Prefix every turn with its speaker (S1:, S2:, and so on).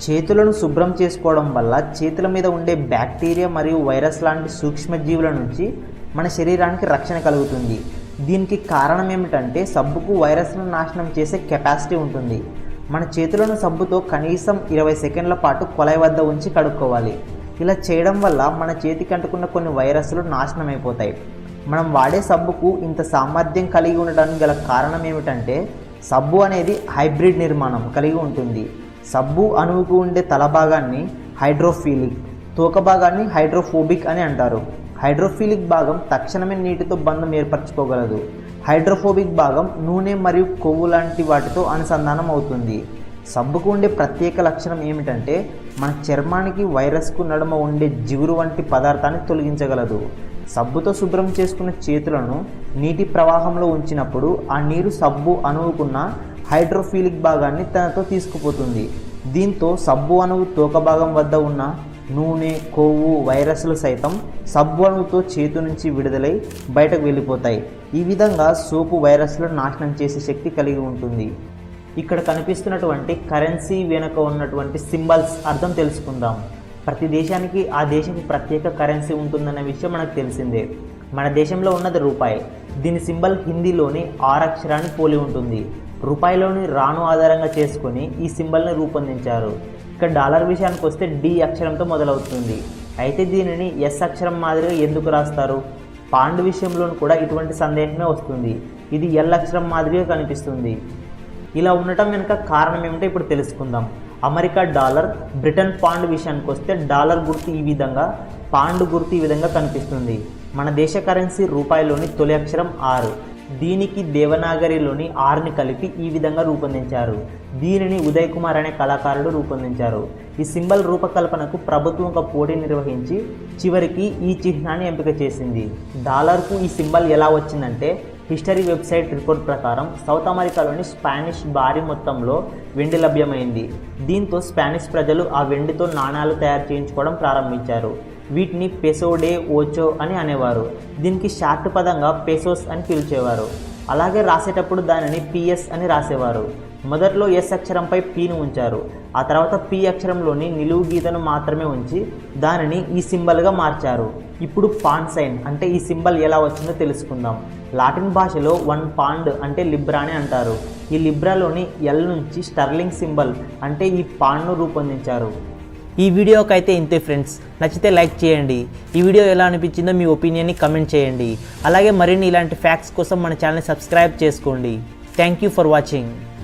S1: చేతులను శుభ్రం చేసుకోవడం వల్ల చేతుల మీద ఉండే బ్యాక్టీరియా మరియు వైరస్ లాంటి సూక్ష్మజీవుల నుంచి మన శరీరానికి రక్షణ కలుగుతుంది. దీనికి కారణం ఏమిటంటే సబ్బుకు వైరస్లను నాశనం చేసే కెపాసిటీ ఉంటుంది. మన చేతులను సబ్బుతో కనీసం 20 సెకండ్ల పాటు కొలాయి వద్ద ఉంచి కడుక్కోవాలి. ఇలా చేయడం వల్ల మన చేతికి అంటుకున్న కొన్ని వైరస్లు నాశనం అయిపోతాయి. మనం వాడే సబ్బుకు ఇంత సామర్థ్యం కలిగి ఉండడానికి గల కారణం ఏమిటంటే సబ్బు అనేది హైబ్రిడ్ నిర్మాణం కలిగి ఉంటుంది. సబ్బు అణువుకు ఉండే తల భాగాన్ని హైడ్రోఫిలిక్, తోక భాగాన్ని హైడ్రోఫోబిక్ అని అంటారు. హైడ్రోఫిలిక్ భాగం తక్షణమే నీటితో బంధం ఏర్పరచుకోగలదు. హైడ్రోఫోబిక్ భాగం నూనె మరియు కొవ్వు లాంటి వాటితో అనుసంధానం అవుతుంది. సబ్బుకు ఉండే ప్రత్యేక లక్షణం ఏమిటంటే మన చర్మానికి వైరస్కు నడుమ ఉండే జిగురు వంటి పదార్థాన్ని తొలగించగలదు. సబ్బుతో శుభ్రం చేసుకున్న చేతులను నీటి ప్రవాహంలో ఉంచినప్పుడు ఆ నీరు సబ్బు అణువుకున్న హైడ్రోఫిలిక్ భాగాన్ని తనతో తీసుకుపోతుంది. దీంతో సబ్బు అణువు తోక భాగం వద్ద ఉన్న నూనె, కొవ్వు, వైరస్లు సైతం సబ్బు అణువుతో చేతు నుంచి విడుదలై బయటకు వెళ్ళిపోతాయి. ఈ విధంగా సోపు వైరస్లను నాశనం చేసే శక్తి కలిగి ఉంటుంది. ఇక్కడ కనిపిస్తున్నటువంటి కరెన్సీ వెనుక ఉన్నటువంటి సింబల్స్ అర్థం తెలుసుకుందాం. ప్రతి దేశానికి ఆ దేశపు ప్రత్యేక కరెన్సీ ఉంటుందన్న విషయం మనకు తెలిసిందే. మన దేశంలో ఉన్నది రూపాయి. దీని సింబల్ హిందీలోని ఆర్ అక్షరాన్ని పోలి ఉంటుంది. రూపాయిలోని రాను ఆధారంగా చేసుకొని ఈ సింబల్ని రూపొందించారు. ఇక డాలర్ విషయానికి వస్తే డి అక్షరంతో మొదలవుతుంది. అయితే దీనిని ఎస్ అక్షరం మాదిరిగా ఎందుకు రాస్తారు? పాండ్ విషయంలోనూ కూడా ఇటువంటి సందేహమే వస్తుంది. ఇది ఎల్ అక్షరం మాదిరిగా కనిపిస్తుంది. ఇలా ఉండటం వెనుక కారణం ఏమిటో ఇప్పుడు తెలుసుకుందాం. అమెరికా డాలర్, బ్రిటన్ పాండ్ విషయానికి వస్తే డాలర్ గుర్తు ఈ విధంగా, పాండ్ గుర్తు ఈ విధంగా కనిపిస్తుంది. మన దేశ కరెన్సీ రూపాయిలోని తొలి అక్షరం ఆర్. దీనికి దేవనాగరిలోని ఆర్ని కలిపి ఈ విధంగా రూపొందించారు. దీనిని ఉదయ్ కుమార్ అనే కళాకారుడు రూపొందించారు. ఈ సింబల్ రూపకల్పనకు ప్రభుత్వం ఒక పోటీ నిర్వహించి చివరికి ఈ చిహ్నాన్ని ఎంపిక చేసింది. డాలర్కు ఈ సింబల్ ఎలా వచ్చిందంటే హిస్టరీ వెబ్సైట్ రిపోర్ట్ ప్రకారం సౌత్ అమెరికాలోని స్పానిష్ భారీ మొత్తంలో వెండి లభ్యమైంది. దీంతో స్పానిష్ ప్రజలు ఆ వెండితో నాణాలు తయారు చేయించుకోవడం ప్రారంభించారు. వీటిని పెసో డే ఓచో అని అనేవారు. దీనికి షార్ట్ పదంగా పెసోస్ అని పిలిచేవారు. అలాగే రాసేటప్పుడు దానిని పిఎస్ అని రాసేవారు. మొదట్లో ఎస్ అక్షరంపై పీను ఉంచారు. ఆ తర్వాత పి అక్షరంలోని నిలువు గీతను మాత్రమే ఉంచి దానిని ఈ సింబల్గా మార్చారు. ఇప్పుడు పాండ్ సైన్ అంటే ఈ సింబల్ ఎలా వచ్చిందో తెలుసుకుందాం. లాటిన్ భాషలో 1 పాండ్ అంటే లిబ్రా అని అంటారు. ఈ లిబ్రాలోని ఎల్ నుంచి స్టర్లింగ్ సింబల్ అంటే ఈ పాండ్ను రూపొందించారు. ఈ వీడియోకి అయితే ఇంతే ఫ్రెండ్స్. నచ్చితే లైక్ చేయండి. ఈ వీడియో ఎలా అనిపించిందో మీ ఒపీనియన్ని కమెంట్ చేయండి. అలాగే మరిన్ని ఇలాంటి ఫ్యాక్ట్స్ కోసం మన ఛానల్ని సబ్స్క్రైబ్ చేసుకోండి. Thank you for watching.